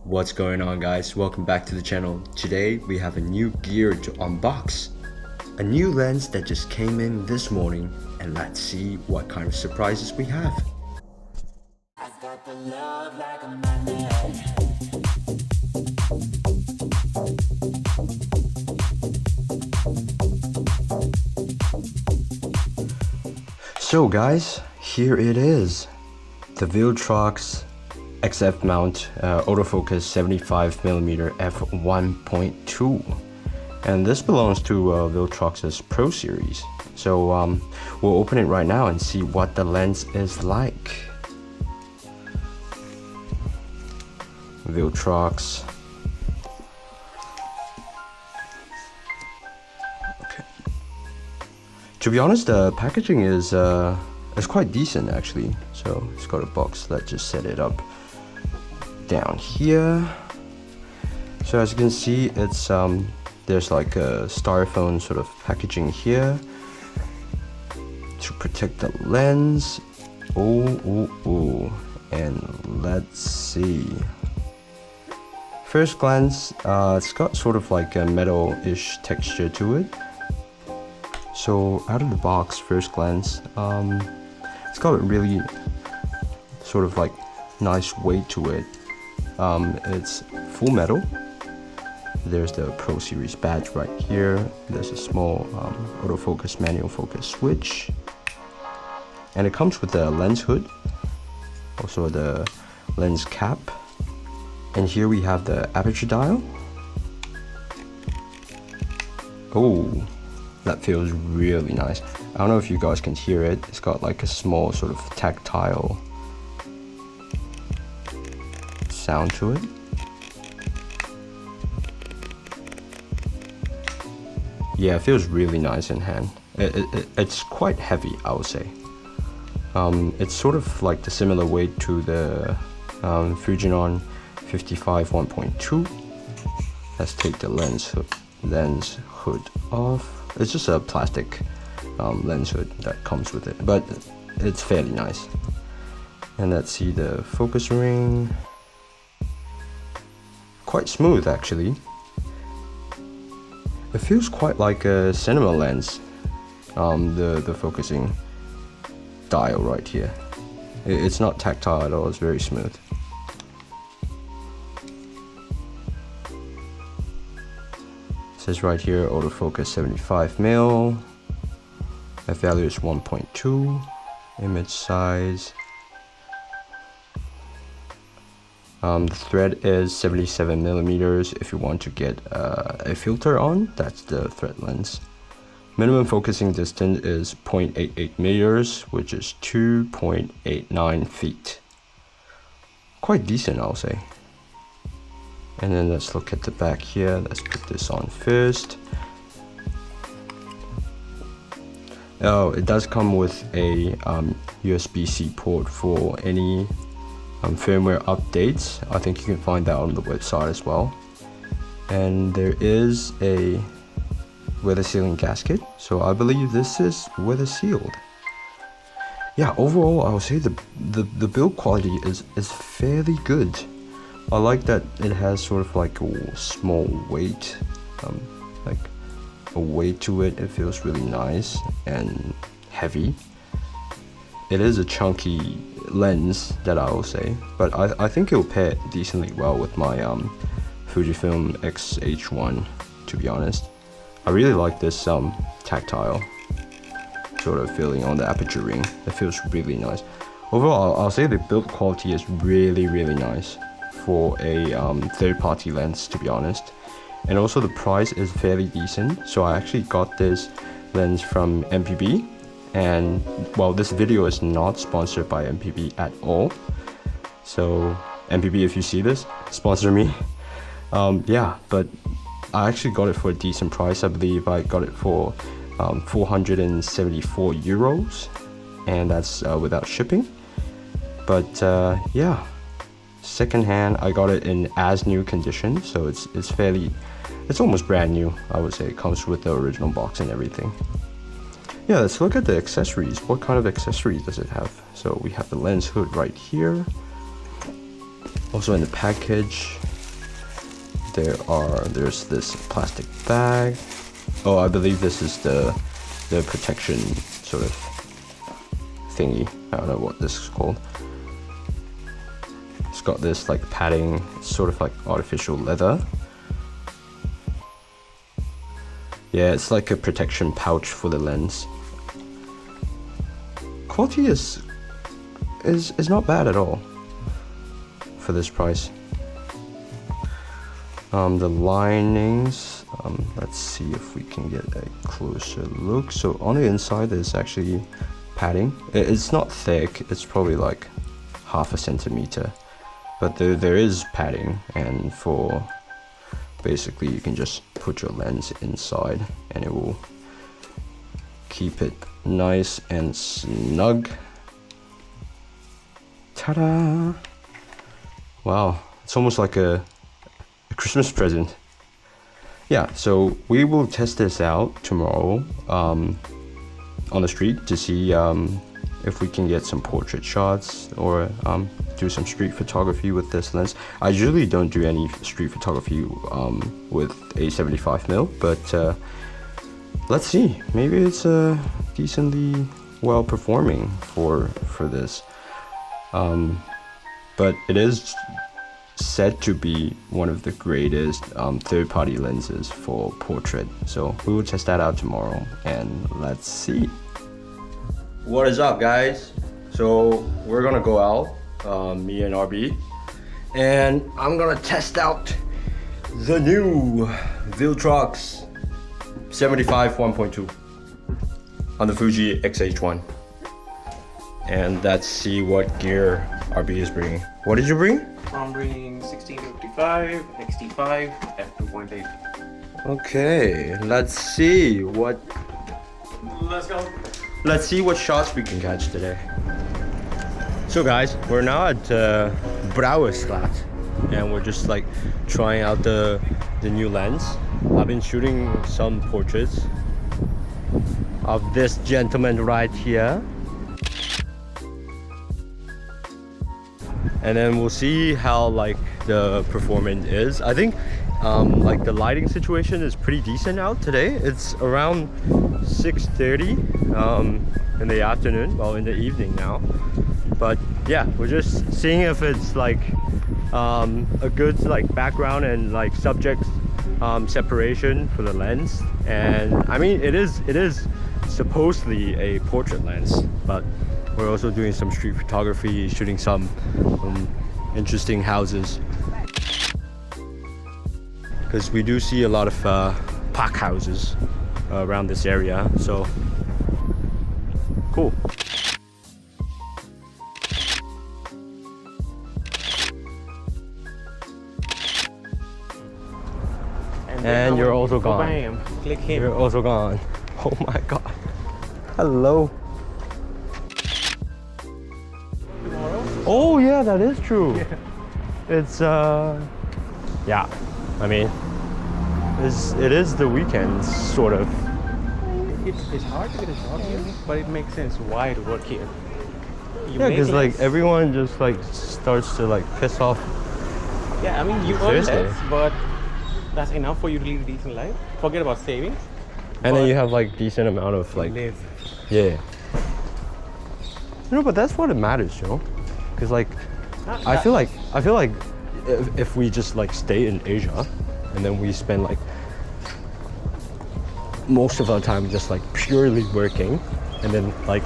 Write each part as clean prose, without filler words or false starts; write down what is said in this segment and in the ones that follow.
What's going on, guys? Welcome back to the channel. Today we have a new gear to unbox. A new lens that just came in this morning, and let's see what kind of surprises we have. So guys, here it is. The Viltrox XF mount autofocus 75mm f1.2, and this belongs to Viltrox's Pro series. So we'll open it right now and see what the lens is like. Viltrox. Okay. To be honest, the packaging is quite decent actually. So it's got a box. Let's just set it up down here. So as you can see, it's there's like a styrofoam sort of packaging here to protect the lens. And let's see. First glance, it's got sort of like a metal-ish texture to it. So out of the box, first glance, it's got a really sort of like nice weight to it. It's full metal. There's the Pro Series badge right here. There's a small autofocus manual focus switch, and it comes with the lens hood, also the lens cap, and here we have the aperture dial. Oh, that feels really nice. I don't know if you guys can hear it. It's got like a small sort of tactile sound to it. Yeah, it feels really nice in hand. It's quite heavy, I would say. It's sort of like the similar weight to the Fujifilm 55 1.2. Let's take the lens hood off. It's just a plastic lens hood that comes with it, but it's fairly nice. And let's see the focus ring. Quite smooth actually. It feels quite like a cinema lens. The focusing dial right here. It's not tactile at all. It's very smooth. It says right here autofocus 75mm. F value is 1.2. Image size. The thread is 77mm. If you want to get a filter on, that's the thread lens. Minimum focusing distance is 0.88 meters, which is 2.89 feet. Quite decent, I'll say. And then let's look at the back here. Let's put this on first. Oh, it does come with a USB-C port for any firmware updates. I think you can find that on the website as well. And there is a weather sealing gasket, so I believe this is weather sealed. Yeah, overall I would say the build quality is fairly good. I like that it has sort of like a small weight, like a weight to it. It feels really nice and heavy. It is a chunky lens, that I will say, but I think it will pair decently well with my Fujifilm X-H1, to be honest. I really like this tactile sort of feeling on the aperture ring. It feels really nice. Overall, I'll say the build quality is really nice for a third-party lens, to be honest. And also the price is fairly decent. So I actually got this lens from MPB. And well, this video is not sponsored by MPB at all. So MPB, if you see this, sponsor me. Yeah, but I actually got it for a decent price. I believe I got it for 474 euros, and that's without shipping. But yeah, secondhand, I got it in as new condition, so it's almost brand new, I would say. It comes with the original box and everything. Yeah, let's look at the accessories. What kind of accessories does it have? So we have the lens hood right here. Also in the package, there's this plastic bag. Oh, I believe this is the protection sort of thingy. I don't know what this is called. It's got this like padding, sort of like artificial leather. Yeah, it's like a protection pouch for the lens. Quality is not bad at all for this price. The linings, let's see if we can get a closer look. So on the inside there's actually padding. It's not thick, it's probably like 1/2 centimeter, but there is padding, and for basically you can just put your lens inside and it will keep it nice and snug. Ta-da! Wow, it's almost like a Christmas present. Yeah, so we will test this out tomorrow on the street to see if we can get some portrait shots or do some street photography with this lens. I usually don't do any street photography with a 75mm, but let's see. Maybe it's decently well performing for this. But it is said to be one of the greatest third-party lenses for portrait. So we will test that out tomorrow, and let's see. What is up, guys? So we're gonna go out, me and RB, and I'm gonna test out the new Viltrox 75 1.2 on the Fuji X-H1. And let's see what gear RB is bringing. What did you bring? I'm bringing 1655, XT5, f2.8. Okay, let's see what. Let's go. Let's see what shots we can catch today. So guys, we're now at Brouwersstraat, and we're just like trying out the new lens. I've been shooting some portraits of this gentleman right here. And then we'll see how like the performance is. I think like the lighting situation is pretty decent out today. It's around 6:30 in the afternoon, well, in the evening now. But yeah, we're just seeing if it's like a good like background and like subject separation for the lens. And I mean, it is supposedly a portrait lens, but we're also doing some street photography, shooting some interesting houses. Because we do see a lot of park houses around this area, so cool. And you're also gone. Bam. Click him. You're also gone. Oh my god. Hello. Oh yeah, that is true. Yeah. It's yeah, I mean, it is the weekend, sort of. It's hard to get a job here, but it makes sense why to work here. Yeah, because like everyone just like starts to like piss off. Yeah, I mean you earn less, but that's enough for you to lead a decent life. Forget about savings. And then you have like decent amount of like live. Yeah. No, but that's what it matters, you know. Because like I feel like if we just like stay in Asia and then we spend like most of our time just like purely working, and then like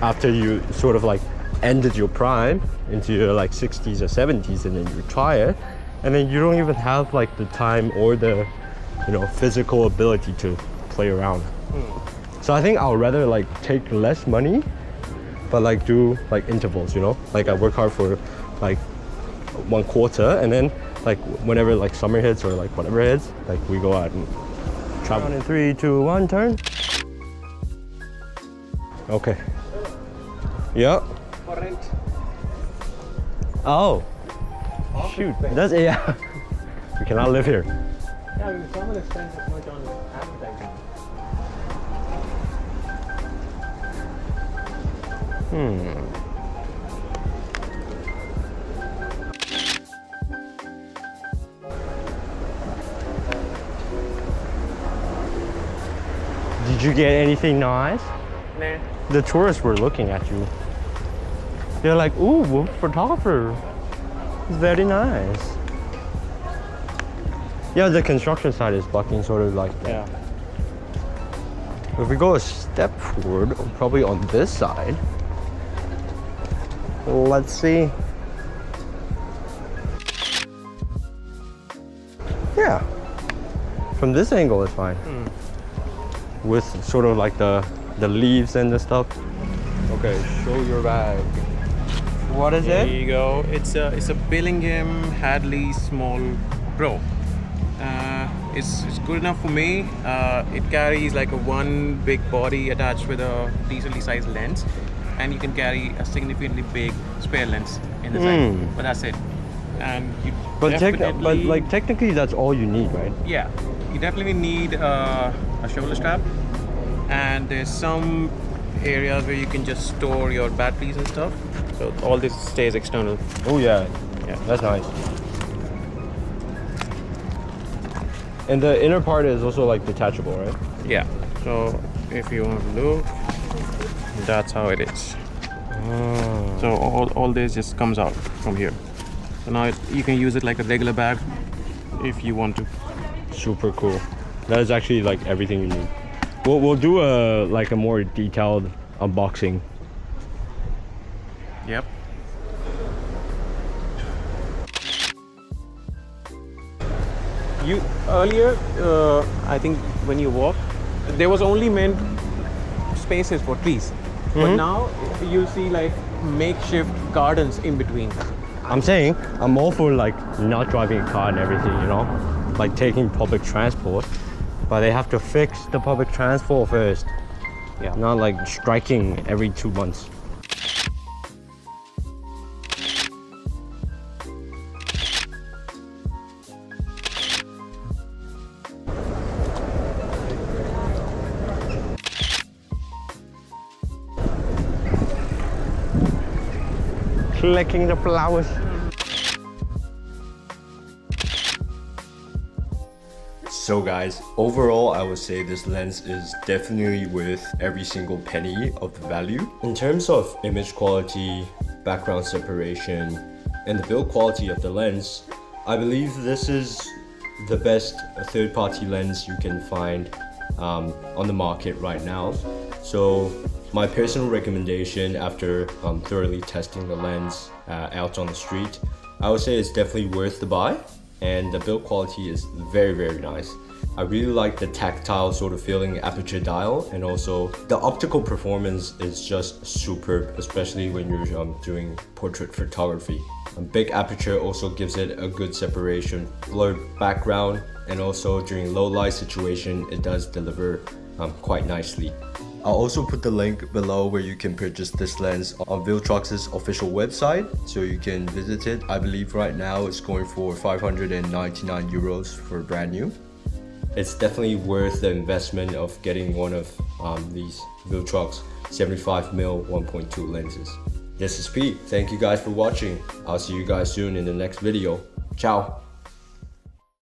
after you sort of like ended your prime into your like 60s or 70s and then you retire, and then you don't even have like the time or the, you know, physical ability to play around. So I think I'll rather like take less money but like do like intervals, you know, like I work hard for like 1 quarter, and then like whenever like summer hits or like whatever hits, like we go out and travel. In 3, 2, 1, turn. Okay. Yeah. For rent. Oh. Shoot. That's yeah. We cannot live here. Yeah, we can't spend as much on advertising. Did you get anything nice? Nah. The tourists were looking at you. They're like, ooh, photographer. It's very nice. Yeah, the construction site is blocking sort of like that. Yeah. If we go a step forward, probably on this side. Let's see. Yeah. From this angle, it's fine. With sort of like the leaves and the stuff. Okay, show your bag. What is There it? you go. It's a Billingham Hadley Small Pro. It's good enough for me. It carries like a one big body attached with a decently sized lens, and you can carry a significantly big spare lens in the side. But that's it. And you technically that's all you need, right? Yeah, you definitely need a shoulder strap, and there's some areas where you can just store your batteries and stuff. So all this stays external. Oh yeah, Yeah. that's nice. And the inner part is also like detachable, right? Yeah. So if you want to look, that's how it is. So all this just comes out from here. So now you can use it like a regular bag if you want to. Super cool. That is actually like everything you need. We'll do a more detailed unboxing. Yep. You earlier, I think when you walk, there was only meant spaces for trees, but now you'll see like makeshift gardens in between. I'm saying I'm all for like not driving a car and everything, you know, like taking public transport, but they have to fix the public transport first. Yeah. Not like striking every 2 months. Clicking the flowers. So guys, overall I would say this lens is definitely worth every single penny of the value. In terms of image quality, background separation, and the build quality of the lens, I believe this is the best third-party lens you can find on the market right now. So my personal recommendation after thoroughly testing the lens out on the street, I would say it's definitely worth the buy, and the build quality is very, very nice. I really like the tactile sort of feeling aperture dial, and also the optical performance is just superb, especially when you're doing portrait photography. A big aperture also gives it a good separation, blurred background, and also during low light situation it does deliver quite nicely. I'll also put the link below where you can purchase this lens on Viltrox's official website, so you can visit it. I believe right now it's going for 599 euros for brand new. It's definitely worth the investment of getting one of these Viltrox 75mm 1.2 lenses. This is Pete. Thank you guys for watching. I'll see you guys soon in the next video. Ciao.